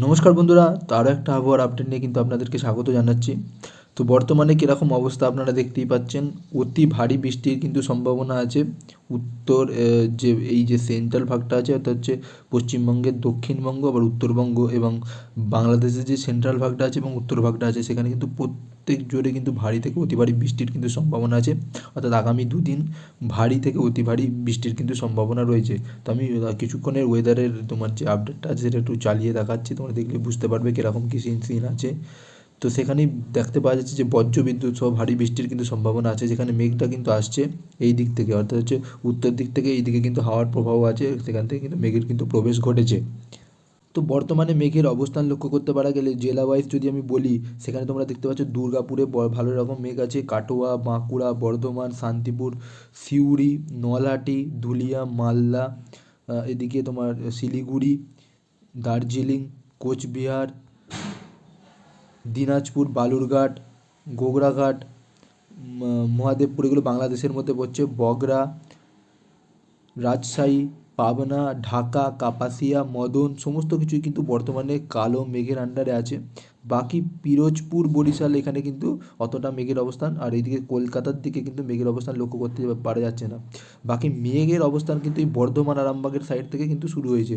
নমস্কার বন্ধুরা, তো আরও একটা আবহাওয়ার আপডেট নিয়ে কিন্তু আপনাদেরকে স্বাগত জানাচ্ছি। তো বর্তমানে কীরকম অবস্থা আপনারা দেখতেই পাচ্ছেন, অতি ভারী বৃষ্টির কিন্তু সম্ভাবনা আছে। উত্তর যে এই যে সেন্ট্রাল ভাগটা আছে অর্থাৎ হচ্ছে পশ্চিমবঙ্গের দক্ষিণবঙ্গ, আবার উত্তরবঙ্গ এবং বাংলাদেশের যে সেন্ট্রাল ভাগটা আছে এবং উত্তর ভাগটা আছে, সেখানে কিন্তু প্রত্যেক জোরে কিন্তু ভারী থেকে অতি ভারী বৃষ্টির কিন্তু সম্ভাবনা আছে। অর্থাৎ আগামী দুদিন ভারী থেকে অতি ভারী বৃষ্টির কিন্তু সম্ভাবনা রয়েছে। তো আমি কিছুক্ষণের ওয়েদারের তোমার যে আপডেটটা আছে সেটা একটু চালিয়ে দেখাচ্ছি, তোমরা দেখলে বুঝতে পারবে কীরকম কী সিন আছে। তো সেখানেই দেখতে পাওয়া যাচ্ছে যে বজ্রবিদ্যুৎ সহ ভারী বৃষ্টির কিন্তু সম্ভাবনা আছে, যেখানে মেঘটা কিন্তু আসছে এই দিক থেকে, অর্থাৎ হচ্ছে উত্তর দিক থেকে এই দিকে কিন্তু হাওয়ার প্রভাব আছে, সেখান থেকে কিন্তু মেঘের কিন্তু প্রবেশ ঘটেছে। তো বর্তমানে মেঘের অবস্থান লক্ষ্য করতে পারা গেলে জেলা ওয়াইজ যদি আমি বলি, সেখানে তোমরা দেখতে পাচ্ছ দুর্গাপুরে ভালো রকম মেঘ আছে, কাটোয়া, বাঁকুড়া, বর্ধমান, শান্তিপুর, সিউড়ি, নলহাটি, ধুলিয়া, মালদা, এদিকে তোমার শিলিগুড়ি, দার্জিলিং, কোচবিহার, দিনাজপুর, বালুরঘাট, গোগরাঘাট, মহাদেবপুর, এগুলো বাংলাদেশের মধ্যে পড়ছে, বগরা, রাজশাহী, পাবনা, ঢাকা, কাপাসিয়া, মদন, সমস্ত কিছুই কিন্তু বর্তমানে কালো মেঘের আন্ডারে আছে। বাকি পিরোজপুর, বরিশাল, এখানে কিন্তু অতটা মেঘের অবস্থান, আর এইদিকে কলকাতার দিকে কিন্তু মেঘের অবস্থান লক্ষ্য করতে পারা যাচ্ছে না। বাকি মেঘের অবস্থান কিন্তু এই বর্ধমান, আরামবাগের সাইড থেকে কিন্তু শুরু হয়েছে।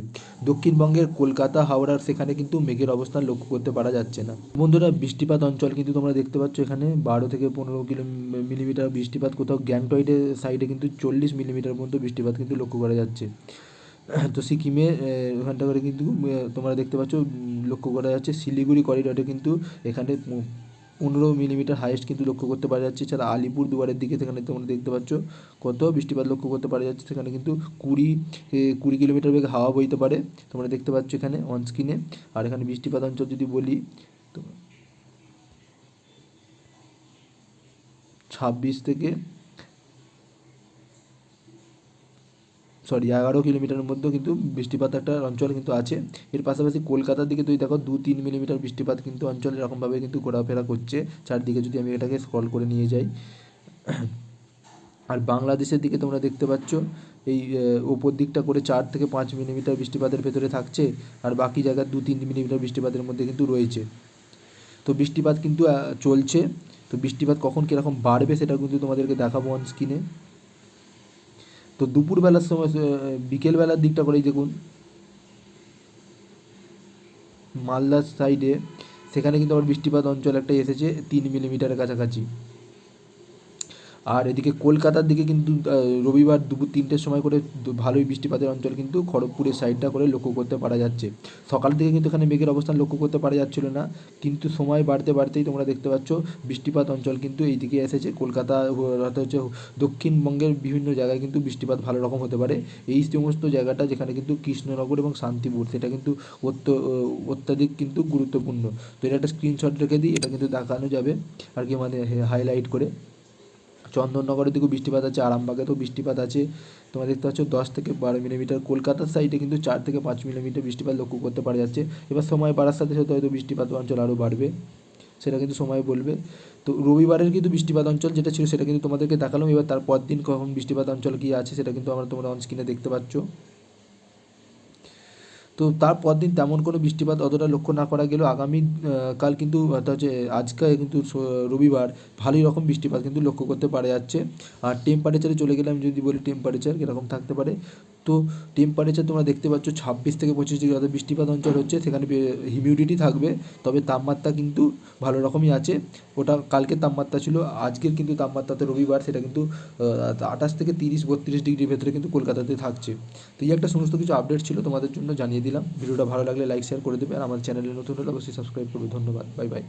দক্ষিণবঙ্গের কলকাতা, হাওড়ার সেখানে কিন্তু মেঘের অবস্থান লক্ষ্য করতে পারা যাচ্ছে না। বন্ধুরা, বৃষ্টিপাত অঞ্চল কিন্তু তোমরা দেখতে পাচ্ছ এখানে 12 থেকে 15 মিলিমিটার বৃষ্টিপাত, কোথাও গ্যাংটয়েডের সাইডে কিন্তু 40 মিলিমিটার পর্যন্ত বৃষ্টিপাত কিন্তু লক্ষ্য করা যাচ্ছে। তো সিকিমে ওখানটা করে কিন্তু তোমরা দেখতে পাচ্ছ লক্ষ্য করা যাচ্ছে। শিলিগুড়ি করিডোরে কিন্তু এখানে 15 মিলিমিটার হাইয়েস্ট কিন্তু লক্ষ্য করতে পারা যাচ্ছে। এছাড়া আলিপুর দুয়ারের দিকে সেখানে তোমরা দেখতে পাচ্ছ কত বৃষ্টিপাত লক্ষ্য করতে পারা যাচ্ছে, সেখানে কিন্তু 20 কিলোমিটার বেগে হাওয়া বইতে পারে, তোমরা দেখতে পাচ্ছ এখানে অন স্ক্রিনে। আর এখানে বৃষ্টিপাত অঞ্চল যদি বলি, তো 11 কিলোমিটারের মধ্যেও কিন্তু বৃষ্টিপাত একটা অঞ্চল কিন্তু আছে। এর পাশাপাশি কলকাতার দিকে তুই দেখো 2-3 মিলিমিটার বৃষ্টিপাত কিন্তু অঞ্চল এরকমভাবে কিন্তু ঘোরাফেরা করছে চারদিকে, যদি আমি এটাকে স্ক্রল করে নিয়ে যাই। আর বাংলাদেশের দিকে তোমরা দেখতে পাচ্ছ এই ওপর দিকটা করে 4 থেকে 5 মিলিমিটার বৃষ্টিপাতের ভেতরে থাকছে, আর বাকি জায়গায় 2-3 মিলিমিটার বৃষ্টিপাতের মধ্যে কিন্তু রয়েছে। তো বৃষ্টিপাত কিন্তু চলছে। তো বৃষ্টিপাত কখন কীরকম বাড়বে সেটা কিন্তু তোমাদেরকে দেখাবো অন স্ক্রিনে। তো দুপুরবেলার সময় বিকেলবেলার দিকটা করেই দেখুন মালদার সাইডে, সেখানে কিন্তু আবার বৃষ্টিপাত অঞ্চল একটা এসেছে 3 মিলিমিটারের কাছাকাছি। আর এদিকে কলকাতার দিকে কিন্তু রবিবার দুপুর 3টের সময় করে ভালোই বৃষ্টিপাতের অঞ্চল কিন্তু খড়গপুরের সাইডটা করে লক্ষ্য করতে পারা যাচ্ছে। সকাল থেকে কিন্তু এখানে মেঘের অবস্থান লক্ষ্য করতে পারা যাচ্ছিল না, কিন্তু সময় বাড়তে বাড়তেই তোমরা দেখতে পাচ্ছ বৃষ্টিপাত অঞ্চল কিন্তু এই দিকে এসেছে। কলকাতা অর্থাৎ হচ্ছে দক্ষিণবঙ্গের বিভিন্ন জায়গায় কিন্তু বৃষ্টিপাত ভালো রকম হতে পারে। এই সমস্ত জায়গাটা যেখানে কিন্তু কৃষ্ণনগর এবং শান্তিপুর, সেটা কিন্তু অত্যাধিক কিন্তু গুরুত্বপূর্ণ। তো এটা একটা স্ক্রিনশট রেখে দিই, এটা কিন্তু দেখানো যাবে আর কি, মানে হাইলাইট করে। চন্দননগরের দিকেও বৃষ্টিপাত আছে, আরামবাগেতেও বৃষ্টিপাত আছে, তোমরা দেখতে পাচ্ছ 10 থেকে 12 মিলিমিটার। কলকাতার সাইডে কিন্তু 4 থেকে 5 মিলিমিটার বৃষ্টিপাত লক্ষ্য করতে পারা যাচ্ছে। এবার সময় বাড়ার সাথে সাথে হয়তো বৃষ্টিপাত অঞ্চল আরও বাড়বে, সেটা কিন্তু সময় বলবে। তো রবিবারের কিন্তু বৃষ্টিপাত অঞ্চল যেটা ছিল সেটা কিন্তু তোমাদেরকে দেখালাম। এবার তার পর দিন কখন বৃষ্টিপাত অঞ্চল কী আছে সেটা কিন্তু তোমরা অন স্ক্রিনে দেখতে পাচ্ছ। তো তারপর দিন তেমন কোনো বৃষ্টিপাত অতটা লক্ষ্য না করা গেলেও আগামী কাল কিন্তু অর্থাৎ হচ্ছে আজকে কিন্তু রবিবার ভালোই রকম বৃষ্টিপাত কিন্তু লক্ষ্য করতে পারা যাচ্ছে। আর টেম্পারেচারে চলে গেলে আমি যদি বলি টেম্পারেচার কীরকম থাকতে পারে, তো টেম্পারেচার তোমরা দেখতে পাচ্ছ 26 থেকে 25 ডিগ্রি, অর্থাৎ বৃষ্টিপাত অঞ্চল হচ্ছে, সেখানে হিউমিডিটি থাকবে, তবে তাপমাত্রা কিন্তু ভালো রকমই আছে। ওটা কালকের তাপমাত্রা ছিল, আজকের কিন্তু তাপমাত্রাতে রবিবার সেটা কিন্তু 28 থেকে 30-32 ডিগ্রির ভেতরে কিন্তু কলকাতাতে থাকছে। তো এই একটা সমস্ত কিছু আপডেট ছিল তোমাদের জন্য জানিয়ে দিলাম। ভিডিওটা ভালো লাগলে লাইক শেয়ার করে দেবে, আর আমার চ্যানেলে নতুন হলে অবশ্যই সাবস্ক্রাইব করবে। ধন্যবাদ, বাই বাই।